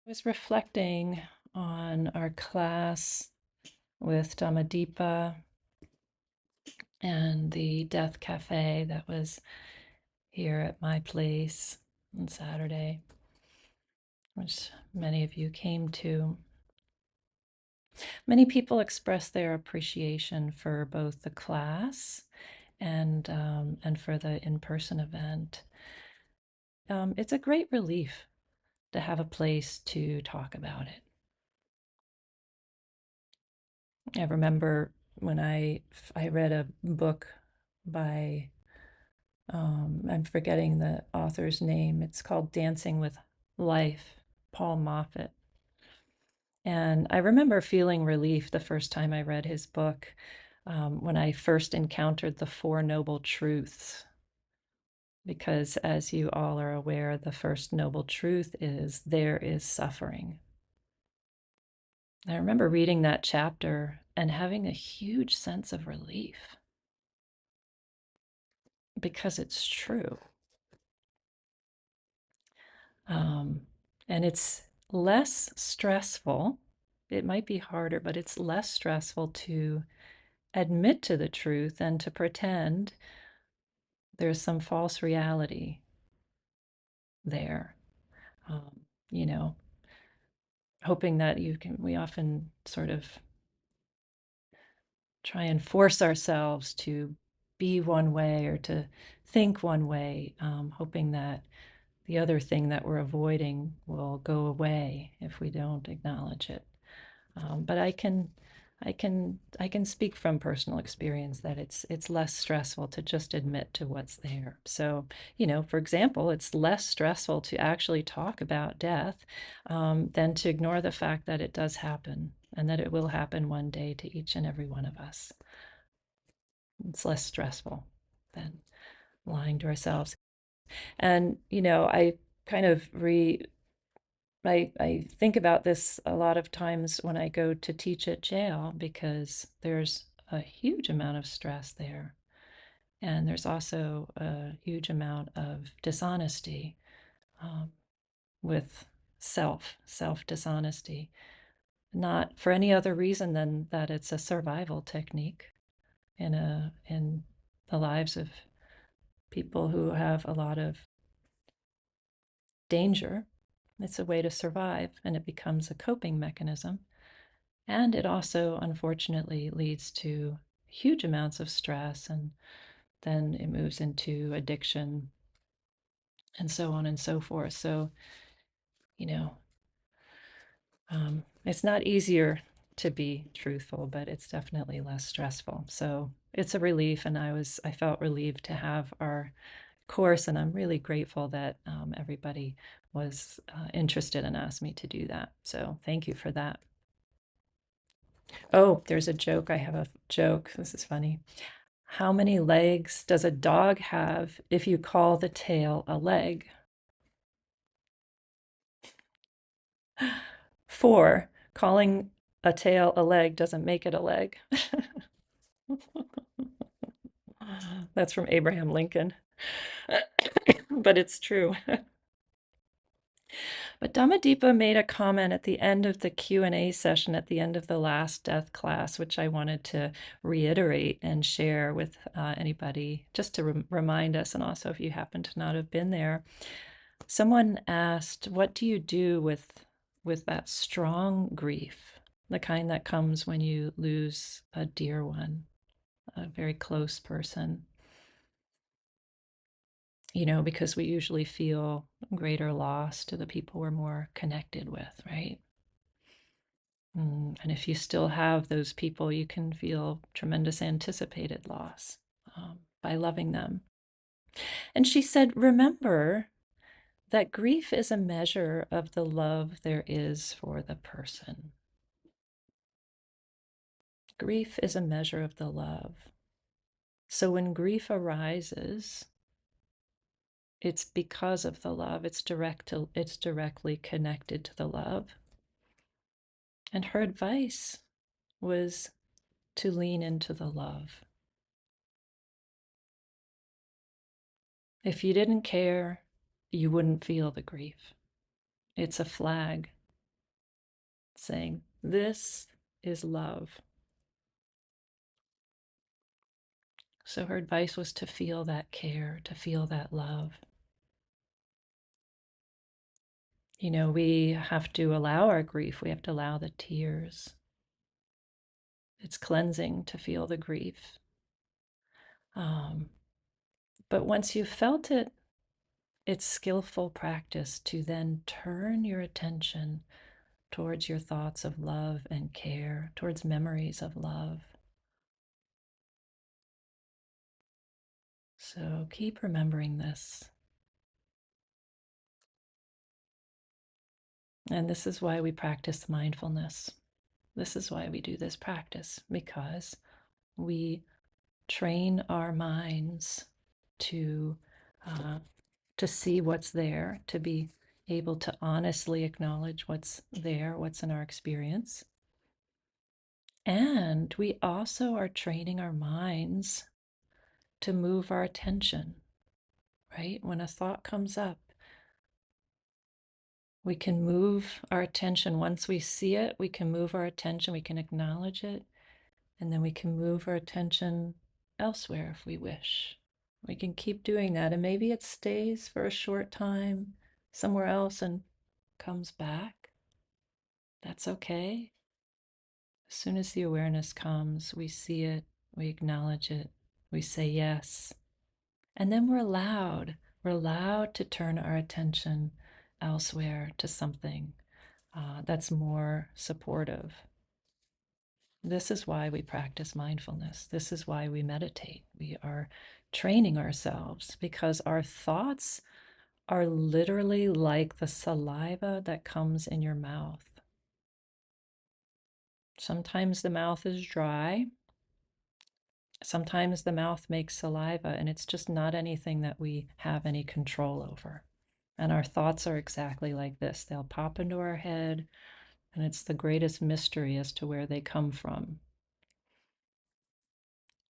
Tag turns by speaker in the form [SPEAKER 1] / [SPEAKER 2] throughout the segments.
[SPEAKER 1] Was reflecting on our class with Dhammadeepa and the Death Cafe that was here at my place on Saturday, which many of you came to. Many people expressed their appreciation for both the class and for the in-person event. It's a great relief to have a place to talk about it. I remember when I read a book by I'm forgetting the author's name. It's called Dancing with Life, Paul Moffat. And I remember feeling relief the first time I read his book, when I first encountered the Four Noble Truths. Because as you all are aware, the first noble truth is there is suffering. I remember reading that chapter and having a huge sense of relief because it's true. And it's less stressful. It might be harder, but it's less stressful to admit to the truth than to pretend there's some false reality there. Um, you know, hoping that we often sort of try and force ourselves to be one way or to think one way, hoping that the other thing that we're avoiding will go away if we don't acknowledge it. But I can speak from personal experience that it's less stressful to just admit to what's there. So, for example, it's less stressful to actually talk about death, than to ignore the fact that it does happen and that it will happen one day to each and every one of us. It's less stressful than lying to ourselves. And, I kind of I think about this a lot of times when I go to teach at jail because there's a huge amount of stress there. And there's also a huge amount of dishonesty, um, with self dishonesty, not for any other reason than that it's a survival technique in the lives of people who have a lot of danger. It's a way to survive, and it becomes a coping mechanism. And it also, unfortunately, leads to huge amounts of stress, and then it moves into addiction and so on and so forth. So, you know, it's not easier to be truthful, but it's definitely less stressful. So it's a relief, and I felt relieved to have our course, and I'm really grateful that everybody was interested and asked me to do that. So thank you for that. Oh, there's a joke. I have a joke. This is funny. How many legs does a dog have if you call the tail a leg? Four. Calling a tail a leg doesn't make it a leg. That's from Abraham Lincoln. But it's true. But Dhammadeepa made a comment at the end of the Q&A session at the end of the last death class, which I wanted to reiterate and share with anybody, just to remind us, and also if you happen to not have been there. Someone asked, what do you do with that strong grief, the kind that comes when you lose a dear one, a very close person? Because we usually feel greater loss to the people we're more connected with, right? And if you still have those people, you can feel tremendous anticipated loss, by loving them. And she said, remember that grief is a measure of the love there is for the person. Grief is a measure of the love. So when grief arises, it's because of the love. It's directly connected to the love. And her advice was to lean into the love. If you didn't care, you wouldn't feel the grief. It's a flag. saying, this is love. So her advice was to feel that care, to feel that love. You know, we have to allow our grief, we have to allow the tears. It's cleansing to feel the grief. But once you've felt it, it's skillful practice to then turn your attention towards your thoughts of love and care, towards memories of love. So keep remembering this. And this is why we practice mindfulness. This is why we do this practice, because we train our minds to see what's there, to be able to honestly acknowledge what's there, what's in our experience. And we also are training our minds to move our attention, right? When a thought comes up, we can move our attention. Once we see it, we can move our attention, we can acknowledge it, and then we can move our attention elsewhere if we wish. We can keep doing that, and maybe it stays for a short time somewhere else and comes back. That's okay. As soon as the awareness comes, we see it, we acknowledge it, we say yes, and then we're allowed to turn our attention elsewhere to something that's more supportive. This is why we practice mindfulness. This is why we meditate. We are training ourselves because our thoughts are literally like the saliva that comes in your mouth. Sometimes the mouth is dry. Sometimes the mouth makes saliva, and it's just not anything that we have any control over. And our thoughts are exactly like this. They'll pop into our head, and it's the greatest mystery as to where they come from.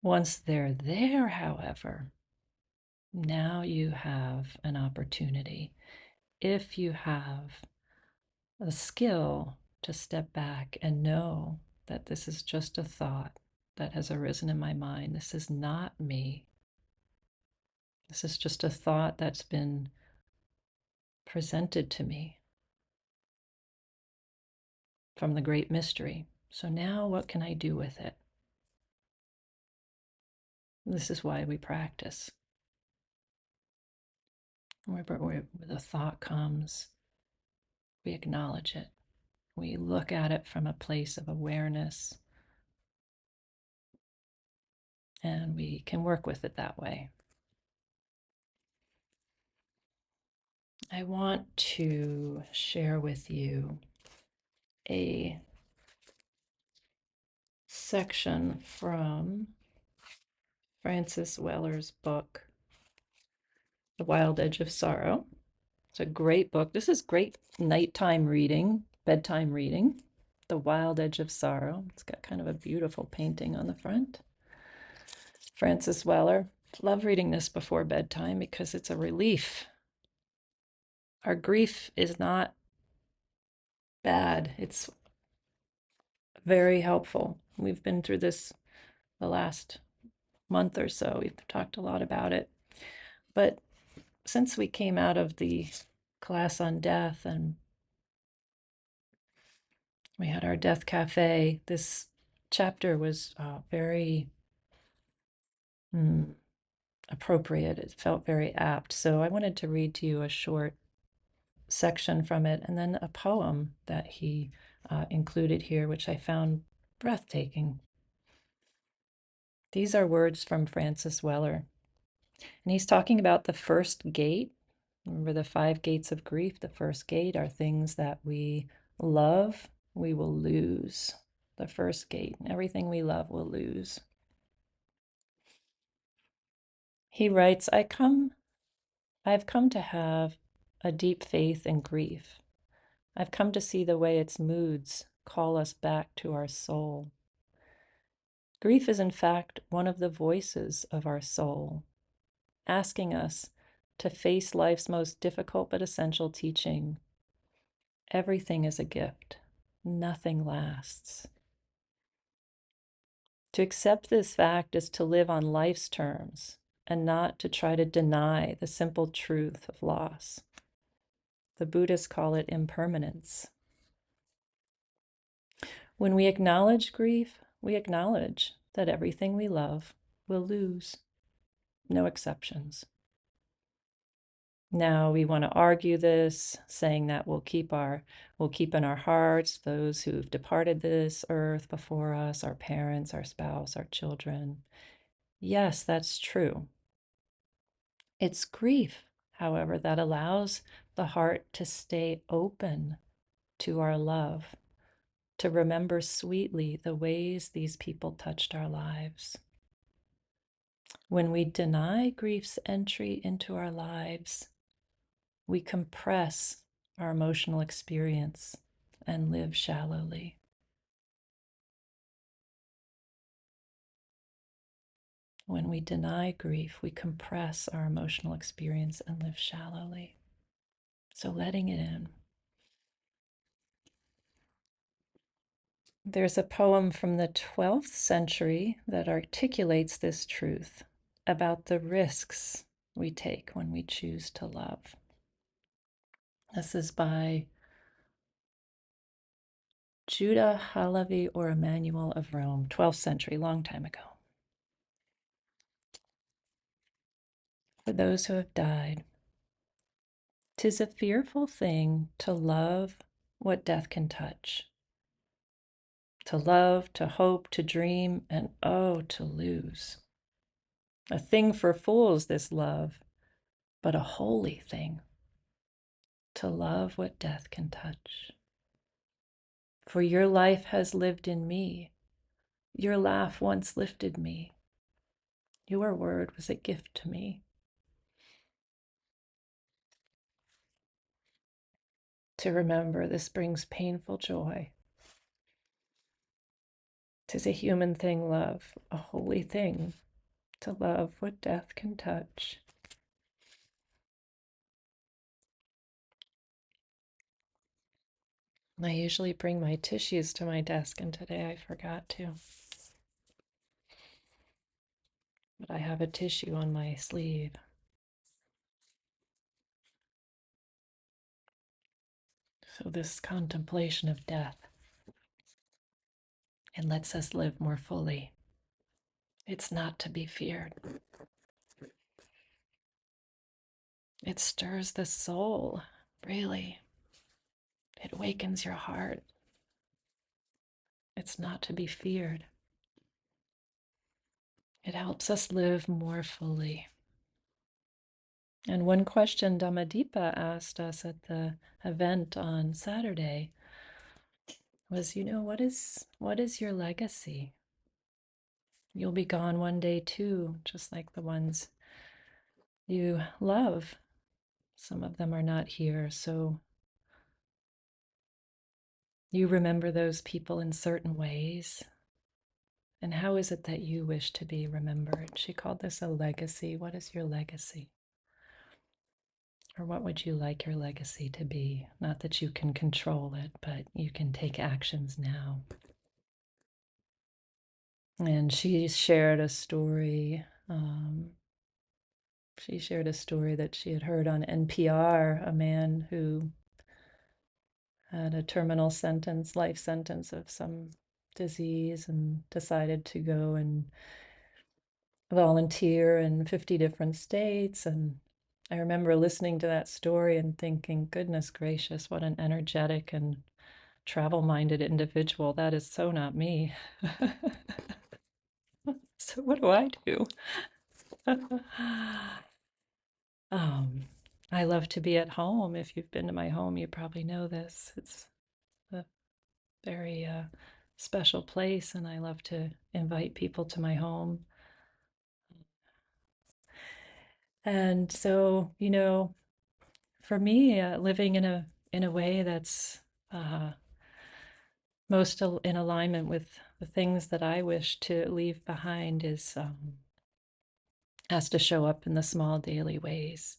[SPEAKER 1] Once they're there, however, now you have an opportunity. If you have a skill to step back and know that this is just a thought that has arisen in my mind, this is not me. This is just a thought that's been presented to me from the great mystery. So now what can I do with it? This is why we practice. Where the thought comes, we acknowledge it. We look at it from a place of awareness, and we can work with it that way. I want to share with you a section from Francis Weller's book, The Wild Edge of Sorrow. It's a great book. This is great nighttime reading, bedtime reading. The Wild Edge of Sorrow. It's got kind of a beautiful painting on the front. Francis Weller. Love reading this before bedtime because it's a relief. Our grief is not bad. It's very helpful. We've been through this the last month or so. We've talked a lot about it. But since we came out of the class on death and we had our death cafe, this chapter was very appropriate. It felt very apt. So I wanted to read to you a short section from it and then a poem that he included here, which I found breathtaking. These are words from Francis Weller. And he's talking about the first gate. Remember the 5 gates of grief? The first gate are things that we love, we will lose. The first gate, everything we love will lose. He writes, I've come to have a deep faith in grief. I've come to see the way its moods call us back to our soul. Grief is in fact one of the voices of our soul, asking us to face life's most difficult but essential teaching. Everything is a gift. nothing lasts. To accept this fact is to live on life's terms and not to try to deny the simple truth of loss. The Buddhists call it impermanence. When we acknowledge grief, we acknowledge that everything we love will lose, no exceptions. Now we want to argue this, saying that we'll keep in our hearts those who've departed this earth before us, our parents, our spouse, our children. Yes, that's true. It's grief, however, that allows the heart to stay open to our love, to remember sweetly the ways these people touched our lives. When we deny grief's entry into our lives, we compress our emotional experience and live shallowly. When we deny grief, we compress our emotional experience and live shallowly. So letting it in. There's a poem from the 12th century that articulates this truth about the risks we take when we choose to love. This is by Judah Halevi or Emmanuel of Rome, 12th century, long time ago. For those who have died, 'tis a fearful thing to love what death can touch. To love, to hope, to dream, and oh, to lose. A thing for fools, this love, but a holy thing. To love what death can touch. For your life has lived in me. Your laugh once lifted me. Your word was a gift to me. To remember this brings painful joy. 'Tis a human thing, love, a holy thing, to love what death can touch. I usually bring my tissues to my desk, and today I forgot to. But I have a tissue on my sleeve. So this contemplation of death, it lets us live more fully. It's not to be feared. It stirs the soul, really. It awakens your heart. It's not to be feared. It helps us live more fully. And one question Dhammadippa asked us at the event on Saturday was, what is your legacy? You'll be gone one day too, just like the ones you love. Some of them are not here, so you remember those people in certain ways. And how is it that you wish to be remembered? She called this a legacy. What is your legacy? Or what would you like your legacy to be? Not that you can control it, but you can take actions now. And she shared a story. She shared a story that she had heard on NPR, a man who had a terminal sentence, life sentence of some disease, and decided to go and volunteer in 50 different states. And I remember listening to that story and thinking, goodness gracious, what an energetic and travel-minded individual. That is so not me. So what do I do? I love to be at home. If you've been to my home, you probably know this. It's a very special place, and I love to invite people to my home. And so, for me, living in a way that's most in alignment with the things that I wish to leave behind has to show up in the small daily ways.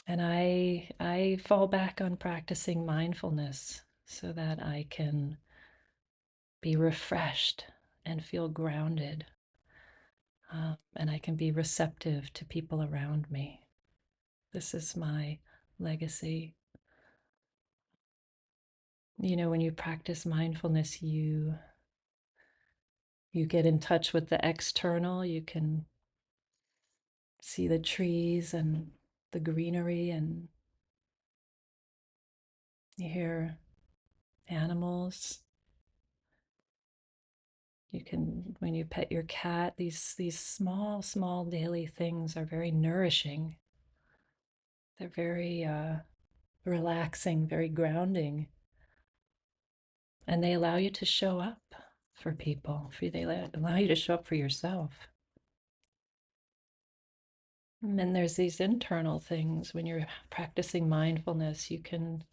[SPEAKER 1] And I fall back on practicing mindfulness so that I can be refreshed and feel grounded. And I can be receptive to people around me. This is my legacy. You know, when you practice mindfulness, you get in touch with the external. You can see the trees and the greenery, and you hear animals. You can, when you pet your cat, these small, small daily things are very nourishing. They're very relaxing, very grounding, and they allow you to show up for people. They allow you to show up for yourself. And then there's these internal things. When you're practicing mindfulness, you can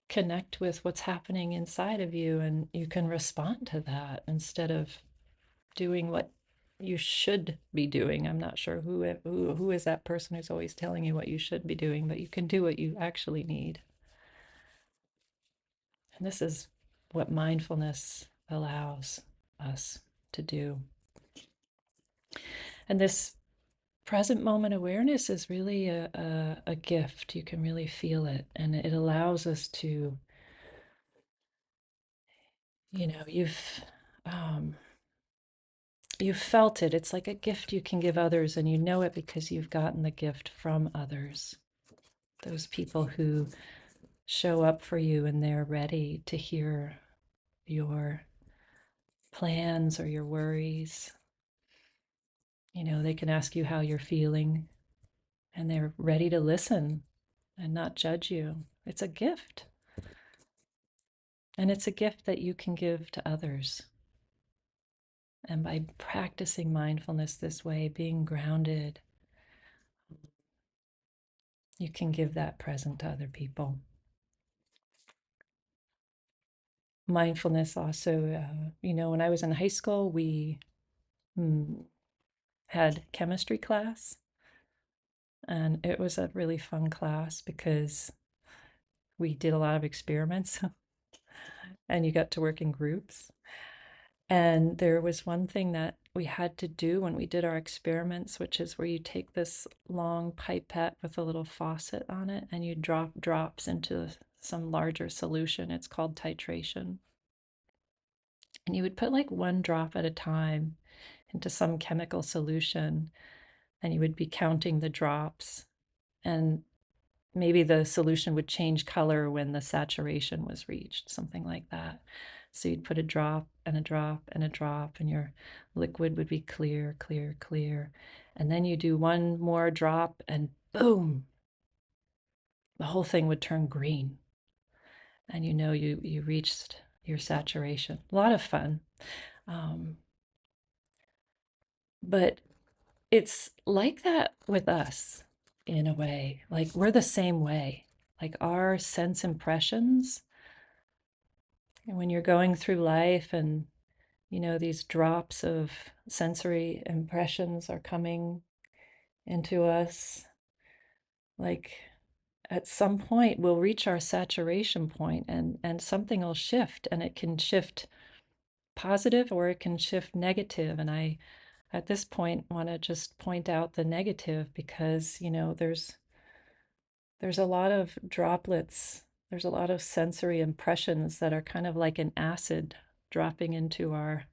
[SPEAKER 1] connect with what's happening inside of you, and you can respond to that instead of doing what you should be doing. I'm not sure who is that person who's always telling you what you should be doing, but you can do what you actually need. And this is what mindfulness allows us to do. And this present moment awareness is really a gift. You can really feel it, and it allows us to, you know, um, you've felt it. It's like a gift you can give others, and you know it because you've gotten the gift from others. Those people who show up for you and they're ready to hear your plans or your worries. You know, they can ask you how you're feeling, and they're ready to listen and not judge you. It's a gift. And it's a gift that you can give to others. And by practicing mindfulness this way, being grounded, you can give that present to other people. Mindfulness also, you know, when I was in high school, we had chemistry class, and it was a really fun class because we did a lot of experiments and you got to work in groups. And there was one thing that we had to do when we did our experiments, which is where you take this long pipette with a little faucet on it and you drop drops into some larger solution. It's called titration. And you would put like one drop at a time into some chemical solution, and you would be counting the drops. And maybe the solution would change color when the saturation was reached, something like that. So you'd put a drop and a drop and a drop, and your liquid would be clear, clear, clear. And then you do one more drop, and boom, the whole thing would turn green. And you know you reached your saturation. A lot of fun. Um, but it's like that with us in a way. Like we're the same way. Like our sense impressions, and when you're going through life and you know these drops of sensory impressions are coming into us, like at some point we'll reach our saturation point, and something will shift, and it can shift positive or it can shift negative. And I at this point want to just point out the negative because you know there's a lot of droplets, there's a lot of sensory impressions that are kind of like an acid dropping into our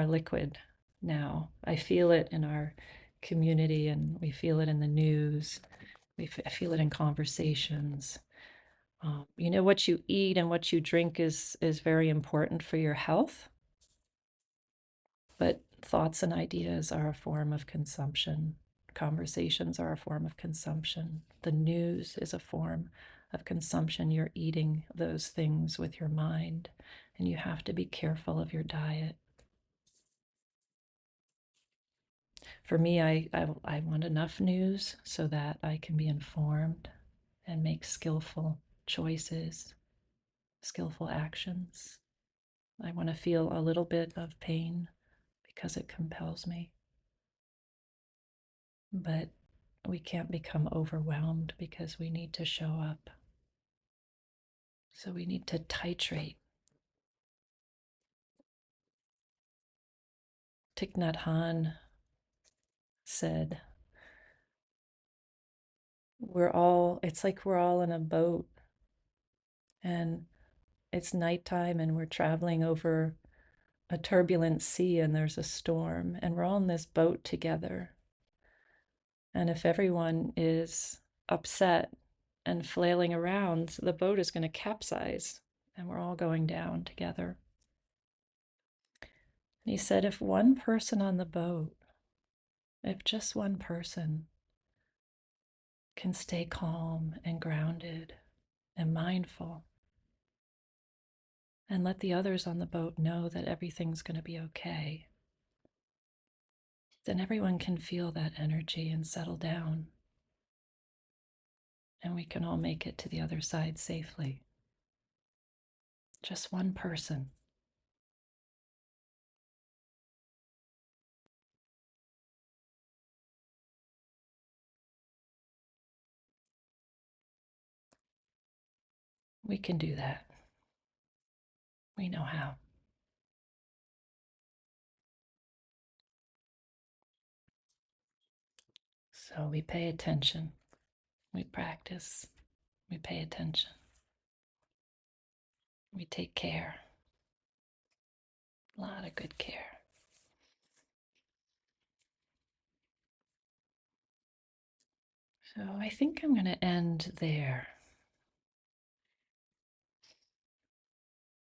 [SPEAKER 1] liquid now. I feel it in our community, and we feel it in the news. I feel it in conversations. You know, what you eat and what you drink is very important for your health, but thoughts and ideas are a form of consumption. Conversations are a form of consumption. The news is a form of consumption. You're eating those things with your mind, and you have to be careful of your diet. For me, I want enough news so that I can be informed and make skillful choices, skillful actions. I want to feel a little bit of pain because it compels me. But we can't become overwhelmed because we need to show up. So we need to titrate. Thich Nhat Hanh said, it's like we're all in a boat and it's nighttime and we're traveling over a turbulent sea and there's a storm and we're all in this boat together. And if everyone is upset and flailing around, the boat is going to capsize and we're all going down together. And he said, if one person on the boat, if just one person can stay calm and grounded and mindful and let the others on the boat know that everything's going to be okay, then everyone can feel that energy and settle down. And we can all make it to the other side safely. Just one person. We can do that. We know how. So we pay attention. We practice. We pay attention. We take care. A lot of good care. So I think I'm going to end there.